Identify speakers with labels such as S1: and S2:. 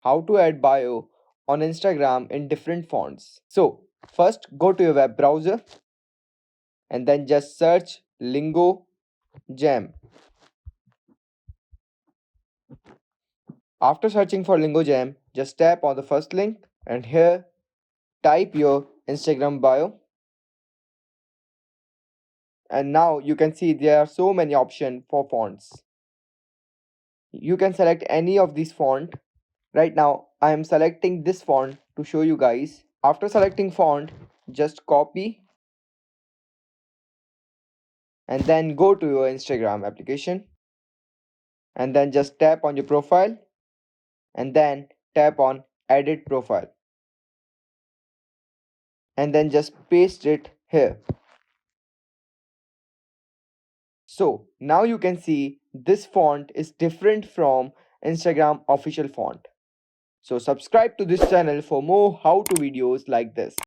S1: how to add bio on Instagram in different fonts. So, first go to your web browser and then just search Lingo Jam. After searching for Lingo Jam, just tap on the first link and here type your Instagram bio. And now you can see there are so many options for fonts. You can select any of these font. Right now I am selecting this font to show you guys. After selecting font, just copy and then go to your Instagram application and then just tap on your profile and then tap on edit profile and then just paste it here. So now you can see this font is different from Instagram official font. So subscribe to this channel for more how to videos like this.